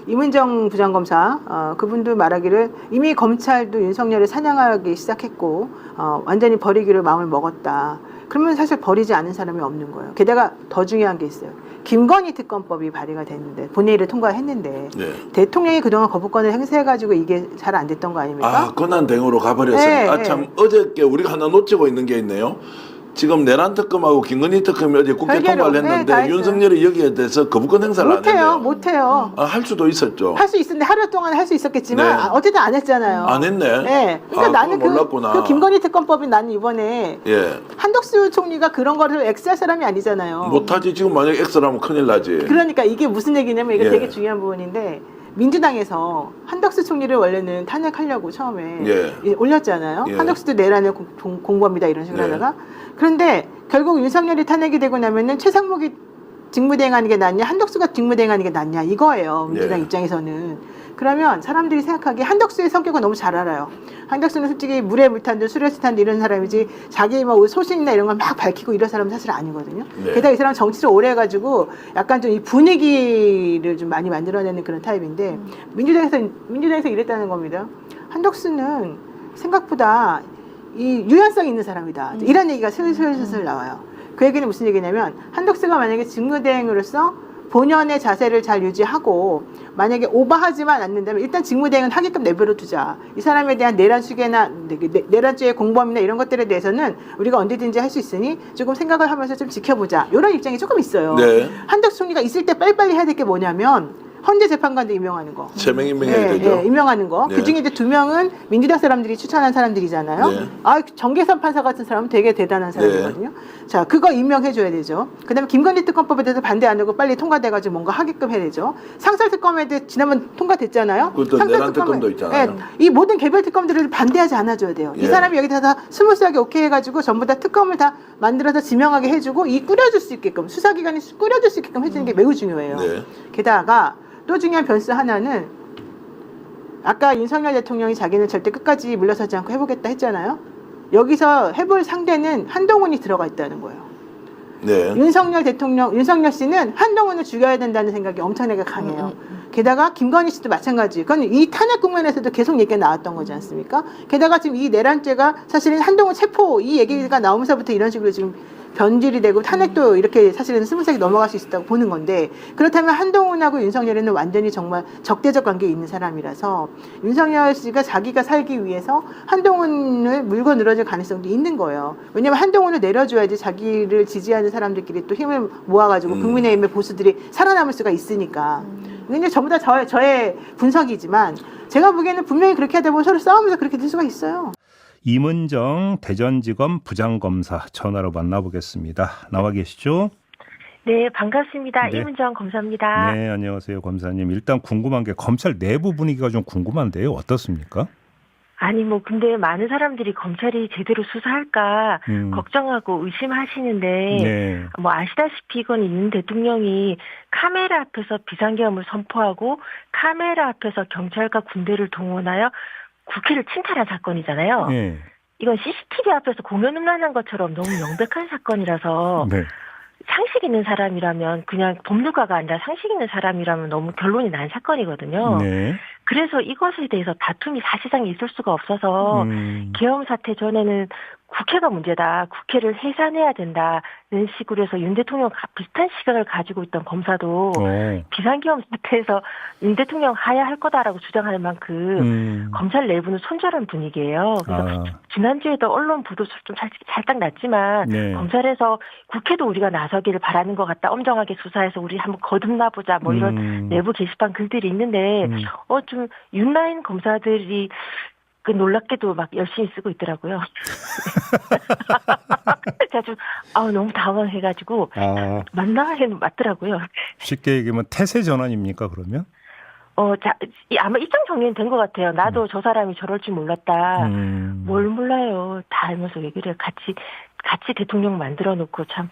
이문정 부장검사 그분도 말하기를 이미 검찰도 윤석열을 사냥하기 시작했고 완전히 버리기로 마음을 먹었다. 그러면 사실 버리지 않은 사람이 없는 거예요. 게다가 더 중요한 게 있어요. 김건희 특검법이 발의가 됐는데 본회의를 통과했는데 네. 대통령이 그동안 거부권을 행사해가지고 이게 잘 안 됐던 거 아닙니까? 아, 권한대행으로 가버렸어요. 네, 아, 참 어저께 우리가 하나 놓치고 있는 게 있네요. 지금 내란 특검하고 김건희 특검이 어제 국회 별개로, 통과를 했는데 네, 윤석열이 여기에 대해서 거부권 행사를 안 했네요. 못해요. 아, 할 수도 있었죠. 할 수 있었는데 하루 동안 할 수 있었겠지만 네. 어쨌든 안 했잖아요. 안 했네. 네. 그러니까 나는 몰랐구나. 그 김건희 특검법이 나는 이번에 예. 한덕수 총리가 그런 거를 엑스할 사람이 아니잖아요. 못하지. 지금 만약 엑스라면 큰일 나지. 그러니까 이게 무슨 얘기냐면 이게 예. 되게 중요한 부분인데 민주당에서 한덕수 총리를 원래는 탄핵하려고 처음에 예. 올렸잖아요. 예. 한덕수도 내란의 공범이다 이런 식으로 예. 하다가 그런데 결국 윤석열이 탄핵이 되고 나면은 최상목이 직무대행하는 게 낫냐 한덕수가 직무대행하는 게 낫냐 이거예요. 민주당 예. 입장에서는. 그러면 사람들이 생각하기에 한덕수의 성격은 너무 잘 알아요. 한덕수는 솔직히 물에 물탄 듯 술에 스탄 듯 이런 사람이지 자기 뭐 소신이나 이런 걸 막 밝히고 이런 사람은 사실 아니거든요. 네. 게다가 이 사람 정치를 오래 해가지고 약간 좀 이 분위기를 좀 많이 만들어내는 그런 타입인데 민주당에서 이랬다는 겁니다. 한덕수는 생각보다 이 유연성 있는 사람이다. 이런 얘기가 슬슬 나와요. 그 얘기는 무슨 얘기냐면 한덕수가 만약에 직무대행으로서 본연의 자세를 잘 유지하고 만약에 오버하지만 않는다면 일단 직무대행은 하게끔 내버려 두자. 이 사람에 대한 내란 수계나 내란죄의 공범이나 이런 것들에 대해서는 우리가 언제든지 할 수 있으니 조금 생각을 하면서 좀 지켜보자. 이런 입장이 조금 있어요. 네. 한덕수 총리가 있을 때 빨리빨리 해야 될 게 뭐냐면 헌재 재판관도 임명하는 거. 3명 임명해야 되죠. 네, 임명하는 거. 네. 그중에 이제 2명은 민주당 사람들이 추천한 사람들이잖아요. 네. 정계선 판사 같은 사람은 되게 대단한 사람이거든요. 자, 그거 임명해줘야 되죠. 그 다음에 김건희 특검법에 대해서 반대 안 하고 빨리 통과돼가지고 뭔가 하게끔 해야 되죠. 상설 특검에 대해 지난번 통과됐잖아요. 그것도 내란 특검도 있잖아요. 네, 이 모든 개별 특검들을 반대하지 않아줘야 돼요. 이 예. 사람이 여기다 다 스무스하게 오케이 해가지고 전부 다 특검을 다 만들어서 지명하게 해주고 이 꾸려줄 수 있게끔 수사기관이 꾸려줄 수 있게끔 해주는 게 매우 중요해요. 네. 게다가 또 중요한 변수 하나는 아까 윤석열 대통령이 자기는 절대 끝까지 물러서지 않고 해보겠다 했잖아요. 여기서 해볼 상대는 한동훈이 들어가 있다는 거예요. 네. 윤석열 씨는 한동훈을 죽여야 된다는 생각이 엄청나게 강해요. 게다가 김건희 씨도 마찬가지. 그건 이 탄핵 국면에서도 계속 얘기가 나왔던 거지 않습니까? 게다가 지금 이 내란죄가 사실은 한동훈 체포 이 얘기가 나오면서부터 이런 식으로 지금 변질이 되고 탄핵도 이렇게 사실은 스무스하게 넘어갈 수 있다고 보는 건데 그렇다면 한동훈하고 윤석열은 완전히 정말 적대적 관계에 있는 사람이라서 윤석열 씨가 자기가 살기 위해서 한동훈을 물고 늘어질 가능성도 있는 거예요. 왜냐하면 한동훈을 내려줘야지 자기를 지지하는 사람들끼리 또 힘을 모아가지고 국민의힘의 보수들이 살아남을 수가 있으니까. 이게 전부 다 저의 분석이지만 제가 보기에는 분명히 그렇게 하다 보면 서로 싸우면서 그렇게 될 수가 있어요. 이문정 대전지검 부장검사 전화로 만나보겠습니다. 나와 계시죠? 네, 반갑습니다. 네. 이문정 검사입니다. 네, 안녕하세요, 검사님. 일단 궁금한 게 검찰 내부 분위기가 좀 궁금한데요. 어떻습니까? 아니 근데 많은 사람들이 검찰이 제대로 수사할까 걱정하고 의심하시는데 네. 아시다시피 이건 윤 대통령이 카메라 앞에서 비상계엄을 선포하고 카메라 앞에서 경찰과 군대를 동원하여 국회를 침탈한 사건이잖아요. 네. 이건 CCTV 앞에서 공연음란한 것처럼 너무 명백한 사건이라서 네. 상식 있는 사람이라면 그냥 법률가가 아니라 상식 있는 사람이라면 너무 결론이 난 사건이거든요. 네. 그래서 이것에 대해서 다툼이 사실상 있을 수가 없어서 계엄 사태 전에는 국회가 문제다. 국회를 해산해야 된다는 식으로 해서 윤 대통령과 비슷한 시각을 가지고 있던 검사도 비상계엄 사태에서 윤 대통령 하야할 거다라고 주장하는 만큼 검찰 내부는 손절한 분위기예요. 그래서 지난주에도 언론 보도 좀 살짝 났지만 네. 검찰에서 국회도 우리가 나서기를 바라는 것 같다. 엄정하게 수사해서 우리 한번 거듭나보자. 이런 내부 게시판 글들이 있는데 좀 윤라인 검사들이 놀랍게도 막 열심히 쓰고 있더라고요. 제가 좀 너무 당황해가지고 만나기는 맞더라고요. 쉽게 얘기하면 태세 전환입니까 그러면? 아마 입장 정리는 된 것 같아요. 나도 저 사람이 저럴 줄 몰랐다. 뭘 몰라요. 다 알면서 왜 그래. 같이 대통령 만들어 놓고 참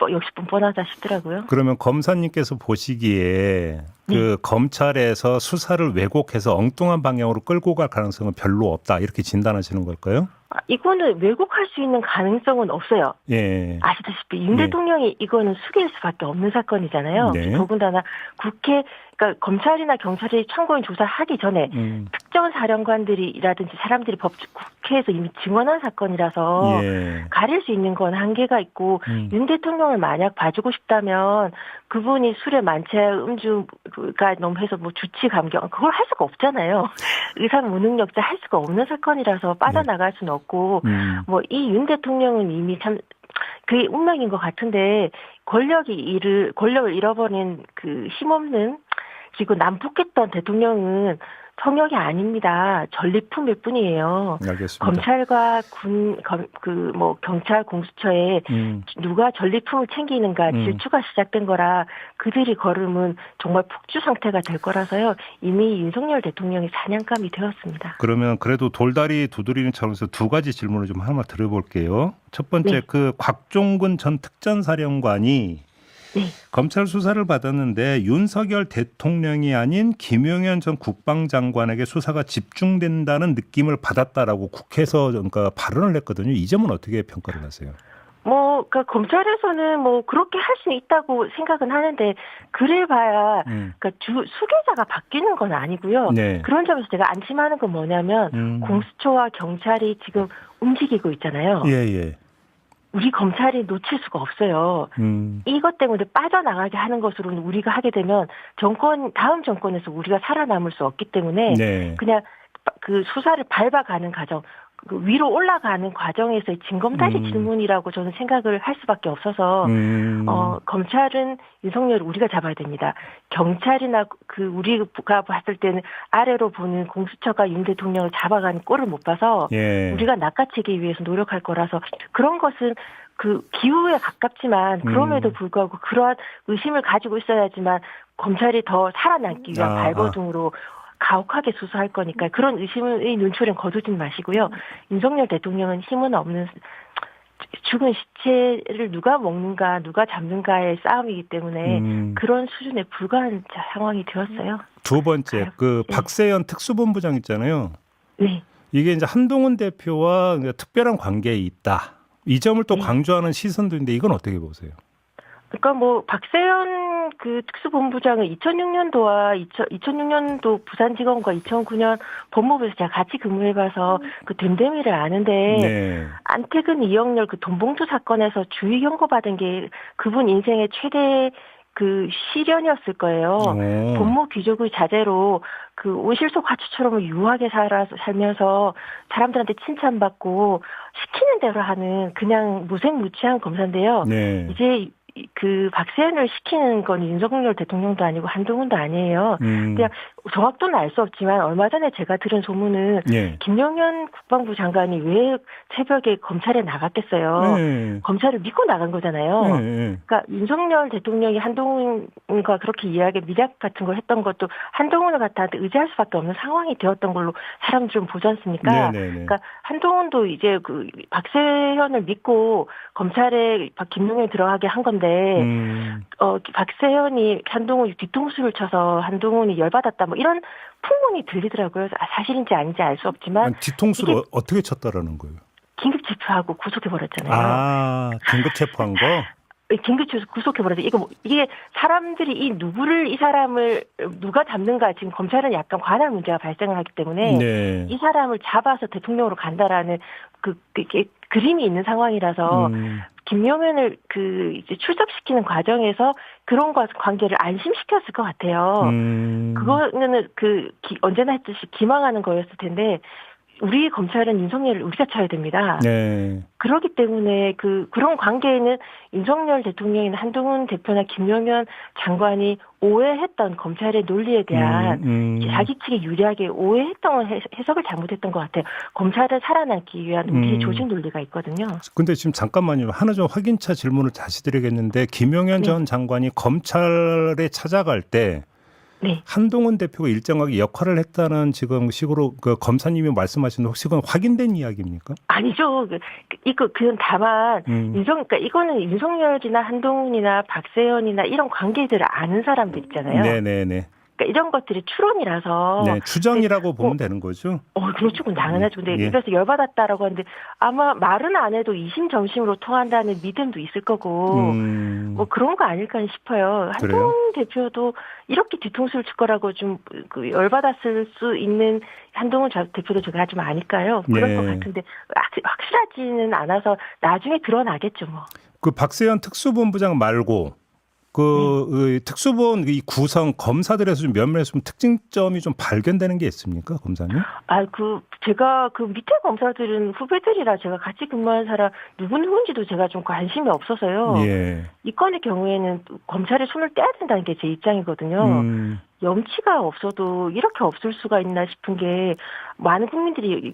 역시 뻔뻔하다 싶더라고요. 그러면 검사님께서 보시기에 그 검찰에서 수사를 왜곡해서 엉뚱한 방향으로 끌고 갈 가능성은 별로 없다 이렇게 진단하시는 걸까요? 이거는 왜곡할 수 있는 가능성은 없어요. 예. 아시다시피 윤 대통령이 이거는 숙일 수밖에 없는 사건이잖아요. 네. 더군다나 국회 그러니까 검찰이나 경찰이 참고인 조사를 하기 전에 특정 사령관들이라든지 사람들이 국회에서 이미 증언한 사건이라서 예. 가릴 수 있는 건 한계가 있고 윤 대통령을 만약 봐주고 싶다면 그분이 술에 만취해 음주가 너무 해서 뭐 주치 감경 그걸 할 수가 없잖아요. 의상 무능력자 할 수가 없는 사건이라서 빠져나갈 수는 없고 뭐 이 윤 대통령은 이미 참 그게 운명인 것 같은데 권력을 잃어버린 그 힘없는 그리고 난폭했던 대통령은 성역이 아닙니다. 전리품일 뿐이에요. 알겠습니다. 검찰과 경찰 공수처에 누가 전리품을 챙기는가 질투가 시작된 거라 그들이 걸으면 정말 폭주 상태가 될 거라서요. 이미 윤석열 대통령이 사냥감이 되었습니다. 그러면 그래도 돌다리 두드리는 차원에서 두 가지 질문을 좀 하나 드려볼게요. 첫 번째 네. 그 곽종근 전 특전사령관이 네. 검찰 수사를 받았는데 윤석열 대통령이 아닌 김용현 전 국방장관에게 수사가 집중된다는 느낌을 받았다라고 국회에서 그러니까 발언을 했거든요. 이 점은 어떻게 평가를 하세요? 그러니까 검찰에서는 뭐 그렇게 할 수 있다고 생각은 하는데 그래봐야 그러니까 수계자가 바뀌는 건 아니고요. 네. 그런 점에서 제가 안심하는 건 뭐냐면 공수처와 경찰이 지금 움직이고 있잖아요. 예. 우리 검찰이 놓칠 수가 없어요. 이것 때문에 빠져나가게 하는 것으로는 우리가 하게 되면 다음 정권에서 우리가 살아남을 수 없기 때문에 네. 그냥 그 수사를 밟아가는 과정, 그 위로 올라가는 과정에서의 징검다리 질문이라고 저는 생각을 할 수밖에 없어서 검찰은 윤석열을 우리가 잡아야 됩니다. 경찰이나 우리가 봤을 때는 아래로 보는 공수처가 윤 대통령을 잡아가는 꼴을 못 봐서 예. 우리가 낚아채기 위해서 노력할 거라서 그런 것은 그 기후에 가깝지만 그럼에도 불구하고 그러한 의심을 가지고 있어야지만 검찰이 더 살아남기 위한 발버둥으로 가혹하게 수사할 거니까 그런 의심의 눈초리는 거두지 마시고요. 윤석열 대통령은 힘은 없는 죽은 시체를 누가 먹는가 누가 잡는가의 싸움이기 때문에 그런 수준에 불과한 상황이 되었어요. 두 번째 그 박세현 특수본부장 있잖아요. 네. 이게 이제 한동훈 대표와 특별한 관계에 있다. 이 점을 또 강조하는 시선도 있는데 이건 어떻게 보세요? 그러니까 뭐 박세현 그 특수본부장은 2006년도 부산지검과 2009년 법무부에서 제가 같이 근무해봐서 그 됨됨이를 아는데 네. 안태근 이영렬 그 돈봉투 사건에서 주의 경고받은 게 그분 인생의 최대 그 시련이었을 거예요. 법무 귀족의 자제로 그 온실속 화초처럼 유하게 살면서 사람들한테 칭찬받고 시키는 대로 하는 그냥 무색무취한 검사인데요. 네. 이제 그 박세현을 시키는 건 윤석열 대통령도 아니고 한동훈도 아니에요. 그냥 정확도는 알 수 없지만 얼마 전에 제가 들은 소문은 김용현 국방부 장관이 왜 새벽에 검찰에 나갔겠어요. 검찰을 믿고 나간 거잖아요. 그러니까 윤석열 대통령이 한동훈과 그렇게 이야기 미략 같은 걸 했던 것도 한동훈을 갖다 의지할 수밖에 없는 상황이 되었던 걸로 사람들은 보지 않습니까? 그러니까 한동훈도 이제 그 박세현을 믿고 검찰에 김용현이 들어가게 한 건데 박세현이 한동훈이 뒤통수를 쳐서 한동훈이 열받았다 뭐 이런 풍문이 들리더라고요. 사실인지 아닌지 알 수 없지만 뒤통수를 어떻게 쳤다라는 거예요? 긴급 체포하고 구속해버렸잖아요. 아, 긴급 체포한 거? 긴급 구속해버렸죠. 이게 사람들이 이 사람을 누가 잡는가 지금 검찰은 약간 관할 문제가 발생을 하기 때문에 이 사람을 잡아서 대통령으로 간다라는 그게 그림이 있는 상황이라서 김용현을 이제 출석시키는 과정에서 그런 관계를 안심시켰을 것 같아요. 그거는 언제나 했듯이 기망하는 거였을 텐데 우리 검찰은 윤석열을 우리가 쳐야 됩니다. 그렇기 때문에 그런 관계에는 윤석열 대통령이나 한동훈 대표나 김용현 장관이 오해했던 검찰의 논리에 대한 자기 측에 유리하게 오해했던 해석을 잘못했던 것 같아요. 검찰은 살아남기 위한 우리의 조직 논리가 있거든요. 근데 지금 잠깐만요. 하나 좀 확인차 질문을 다시 드리겠는데 김용현 전 장관이 검찰에 찾아갈 때 한동훈 대표가 일정하게 역할을 했다는 지금 식으로 그 검사님이 말씀하시는 혹시 그건 확인된 이야기입니까? 아니죠. 그건 다만 그러니까 이거는 윤석열이나 한동훈이나 박세현이나 이런 관계들을 아는 사람들 있잖아요. 네네네. 그러니까 이런 것들이 추론이라서. 네, 추정이라고 보면 되는 거죠. 그렇죠. 그건 당연하죠. 근데 예. 입에서 열받았다라고 하는데 아마 말은 안 해도 이심점심으로 통한다는 믿음도 있을 거고 뭐 그런 거 아닐까 싶어요. 그래요? 한동훈 대표도 이렇게 뒤통수를 칠 거라고 좀 그 열받았을 수 있는 한동훈 대표도 제가 좀 아니까요. 그럴 네. 것 같은데 확실하지는 않아서 나중에 드러나겠죠 뭐. 그 박세현 특수본부장 말고 그 특수본 이 구성 검사들에서 좀 몇몇에서 좀 특징점이 좀 발견되는 게 있습니까, 검사님? 제가 그 밑에 검사들은 후배들이라 제가 같이 근무한 사람 누군지도 제가 좀 관심이 없어서요. 예. 이 건의 경우에는 검찰의 손을 떼야 된다는 게 제 입장이거든요. 염치가 없어도 이렇게 없을 수가 있나 싶은 게 많은 국민들이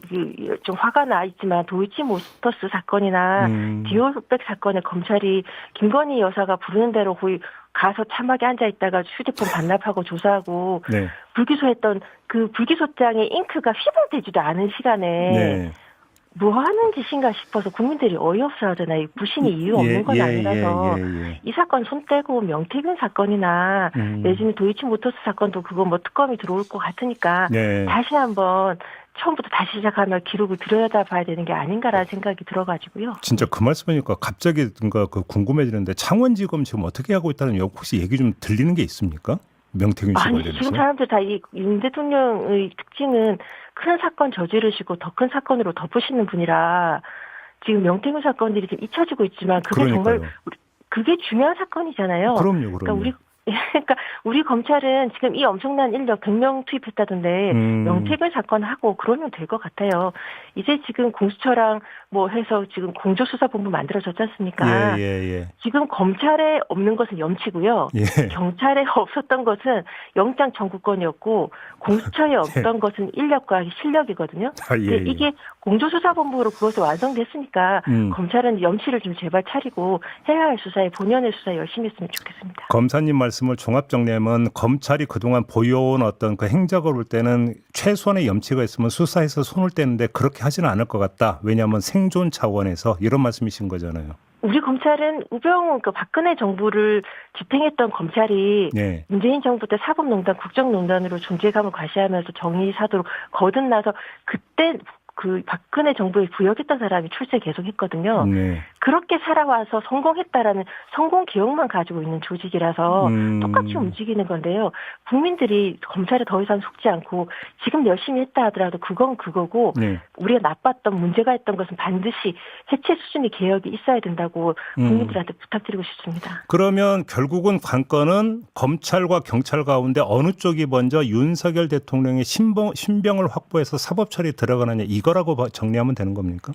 좀 화가 나 있지만 도이치모터스 사건이나 디올백 사건에 검찰이 김건희 여사가 부르는 대로 거의 가서 참하게 앉아 있다가 휴대폰 반납하고 조사하고 네. 불기소했던 그 불기소장의 잉크가 휘발되지도 않은 시간에 네. 뭐 하는 짓인가 싶어서 국민들이 어이없어 하잖아요. 부신이 이유 없는 건 아니라서. 이 사건 손 떼고 명태균 사건이나 내지는 도이치모터스 사건도 그거 뭐 특검이 들어올 것 같으니까 네. 다시 한번 처음부터 다시 시작하면 기록을 들여다봐야 되는 게 아닌가라는 생각이 들어가지고요. 진짜 그 말씀하니까 갑자기 뭔가 그 궁금해지는데 창원지검 지금 어떻게 하고 있다는 혹시 얘기 좀 들리는 게 있습니까? 명태균 씨 관련해서. 지금 사람들 다 이 윤 대통령의 특징은 큰 사건 저지르시고 더 큰 사건으로 덮으시는 분이라 지금 명태균 사건들이 지금 잊혀지고 있지만 그게 그러니까요. 정말 그게 중요한 사건이잖아요. 그럼요. 그러니까 우리 검찰은 지금 이 엄청난 인력 100명 투입했다던데 명태균 사건 하고 그러면 될 것 같아요. 이제 지금 공수처랑 뭐 해서 지금 공조수사본부 만들어졌지 않습니까? 예. 지금 검찰에 없는 것은 염치고요. 예. 경찰에 없었던 것은 영장 청구권이었고 공수처에 없던 것은 인력과 실력이거든요. 근데 이게 공조수사본부로 그것이 완성됐으니까 검찰은 염치를 좀 제발 차리고 해야 할 수사에 본연의 수사에 열심히 했으면 좋겠습니다. 검사님 말씀을 종합 정리하면 검찰이 그동안 보여온 어떤 그 행적을 볼 때는 최소한의 염치가 있으면 수사에서 손을 떼는데 그렇게 하지는 않을 것 같다. 왜냐하면 생존 차원에서 이런 말씀이신 거잖아요. 우리 검찰은 우병우 박근혜 정부를 지탱했던 검찰이 네. 문재인 정부 때 사법농단, 국정농단으로 존재감을 과시하면서 정의사도로 거듭나서 그때 그 박근혜 정부에 부역했던 사람이 출세 계속했거든요. 네. 그렇게 살아와서 성공했다라는 성공 기억만 가지고 있는 조직이라서 똑같이 움직이는 건데요. 국민들이 검찰에 더 이상 속지 않고 지금 열심히 했다 하더라도 그건 그거고 네. 우리가 나빴던 문제가 있던 것은 반드시 해체 수준의 개혁이 있어야 된다고 국민들한테 부탁드리고 싶습니다. 그러면 결국은 관건은 검찰과 경찰 가운데 어느 쪽이 먼저 윤석열 대통령의 신병을 확보해서 사법처리 들어가느냐 이거라고 정리하면 되는 겁니까?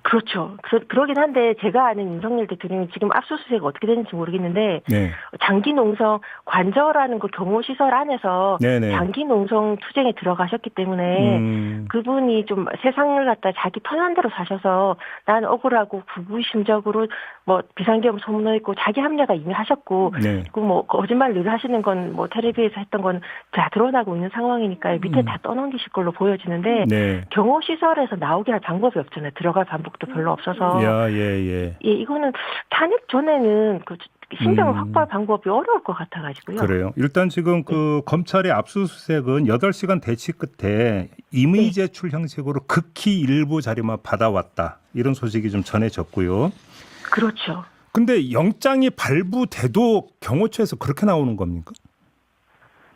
그렇죠. 그러긴 한데 제가 아는 윤석열 대통령이 지금 압수수색 어떻게 되는지 모르겠는데 네. 장기농성 관저라는 그 경호시설 안에서 네네. 장기농성 투쟁에 들어가셨기 때문에 그분이 좀 세상을 갖다 자기 편한 대로 사셔서 난 억울하고 구구심적으로 뭐 비상계엄 소문을 있고 자기 합리화가 이미 하셨고 네. 그리고 뭐 거짓말 늘 하시는 건 뭐 텔레비에서 했던 건 다 드러나고 있는 상황이니까 밑에 다 떠넘기실 걸로 보여지는데 네. 경호시설에서 나오게 할 방법이 없잖아요. 들어갈 방법도 별로 없어서. 예. 이거는 탄핵 전에는 그 신병을 확보할 방법이 어려울 것 같아가지고요. 그래요. 일단 지금 그 검찰의 압수수색은 8시간 대치 끝에 임의 제출 형식으로 극히 일부 자료만 받아왔다. 이런 소식이 좀 전해졌고요. 그렇죠. 근데 영장이 발부돼도 경호처에서 그렇게 나오는 겁니까?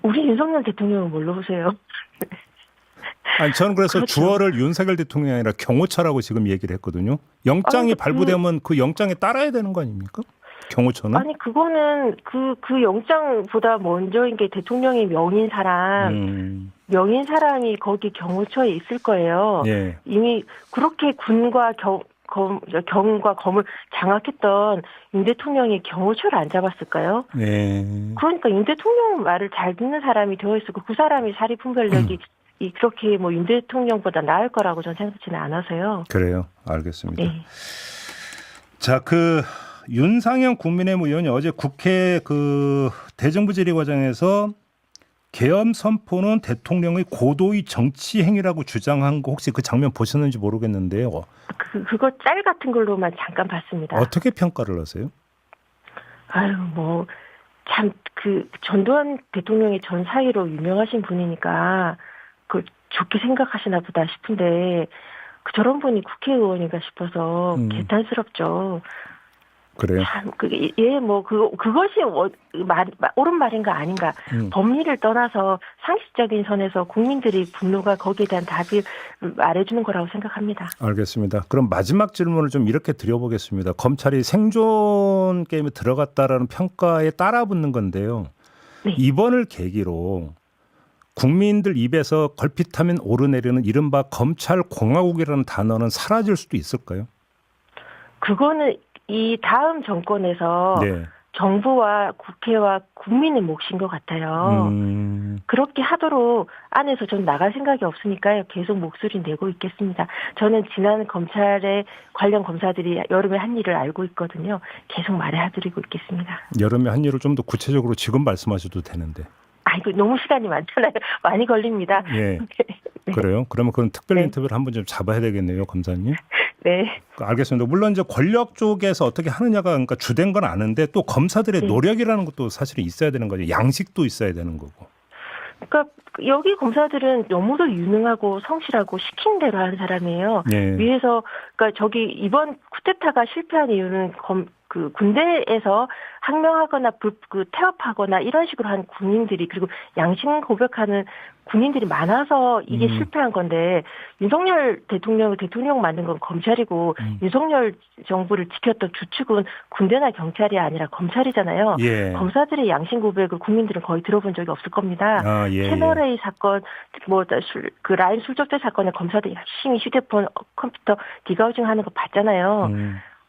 우리 윤석열 대통령은 뭘로 보세요? 아니 저는 그래서 그렇죠. 주어를 윤석열 대통령이 아니라 경호처라고 지금 얘기를 했거든요. 영장이 발부되면 그 영장에 따라야 되는 거 아닙니까? 경호처는? 아니 그거는 그 영장보다 먼저인 게 대통령의 명인 사람이 거기 경호처에 있을 거예요. 예. 이미 그렇게 군과 경과 검을 장악했던 윤 대통령이 경호처를 안 잡았을까요? 예. 그러니까 윤 대통령 말을 잘 듣는 사람이 되어 있었고 그 사람이 사리 분별력이 그렇게 뭐 윤 대통령보다 나을 거라고 저는 생각지는 않아서요. 그래요. 알겠습니다. 네. 자, 그 윤상현 국민의힘 의원이 어제 국회 그 대정부 질의 과정에서 계엄 선포는 대통령의 고도의 정치 행위라고 주장한 거 혹시 그 장면 보셨는지 모르겠는데요. 그거 짤 같은 걸로만 잠깐 봤습니다. 어떻게 평가를 하세요? 아유, 뭐 참 그 전두환 대통령의 전 사위로 유명하신 분이니까 그걸 좋게 생각하시나 보다 싶은데 저런 분이 국회의원인가 싶어서 개탄스럽죠. 그래요. 참 그게 그것이 옳은 말인가 아닌가. 법리를 떠나서 상식적인 선에서 국민들이 분노가 거기에 대한 답을 말해주는 거라고 생각합니다. 알겠습니다. 그럼 마지막 질문을 좀 이렇게 드려보겠습니다. 검찰이 생존 게임에 들어갔다라는 평가에 따라붙는 건데요. 네. 이번을 계기로 국민들 입에서 걸핏하면 오르내리는 이른바 검찰 공화국이라는 단어는 사라질 수도 있을까요? 그거는 이 다음 정권에서 네. 정부와 국회와 국민의 몫인 것 같아요. 그렇게 하도록 안에서 전 나갈 생각이 없으니까요. 계속 목소리 내고 있겠습니다. 저는 지난 검찰의 관련 검사들이 여름에 한 일을 알고 있거든요. 계속 말해드리고 있겠습니다. 여름에 한 일을 좀 더 구체적으로 지금 말씀하셔도 되는데. 아이고 너무 시간이 많잖아요. 많이 걸립니다. 예. 네. 그래요? 그러면 그런 특별 네. 인터뷰를 한번 좀 잡아야 되겠네요, 검사님. 네. 알겠습니다. 물론 이제 권력 쪽에서 어떻게 하느냐가 그러니까 주된 건 아는데 또 검사들의 네. 노력이라는 것도 사실은 있어야 되는 거죠. 양식도 있어야 되는 거고. 그러니까 여기 검사들은 너무도 유능하고 성실하고 시킨 대로 하는 사람이에요. 예. 위에서 그러니까 저기 이번 쿠데타가 실패한 이유는 군대에서 항명하거나 태업하거나 이런 식으로 한 군인들이 그리고 양심 고백하는 군인들이 많아서 이게 실패한 건데 윤석열 대통령 만든 건 검찰이고 윤석열 정부를 지켰던 주축은 군대나 경찰이 아니라 검찰이잖아요. 예. 검사들의 양심 고백을 국민들은 거의 들어본 적이 없을 겁니다. 아, 예, 채널A 사건, 라인 술적대 사건에 검사들이 열심히 휴대폰, 컴퓨터 디가우징 하는 거 봤잖아요.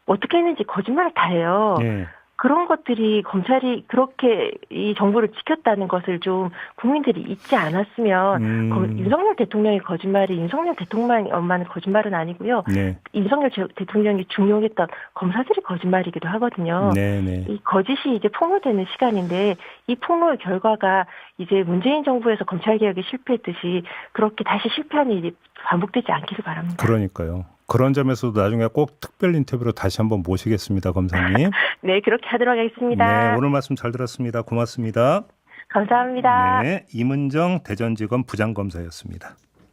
어떻게 했는지 거짓말을 다 해요. 예. 그런 것들이 검찰이 그렇게 이 정부를 지켰다는 것을 좀 국민들이 잊지 않았으면 윤석열 대통령의 거짓말이 윤석열 대통령만의 거짓말은 아니고요. 네. 윤석열 대통령이 중용했던 검사들이 거짓말이기도 하거든요. 네, 네. 이 거짓이 이제 폭로되는 시간인데 이 폭로의 결과가 이제 문재인 정부에서 검찰개혁에 실패했듯이 그렇게 다시 실패하는 일이 반복되지 않기를 바랍니다. 그러니까요. 그런 점에서도 나중에 꼭 특별 인터뷰로 다시 한번 모시겠습니다, 검사님. 네, 그렇게 하도록 하겠습니다. 네, 오늘 말씀 잘 들었습니다. 고맙습니다. 감사합니다. 네, 임은정 대전지검 부장검사였습니다.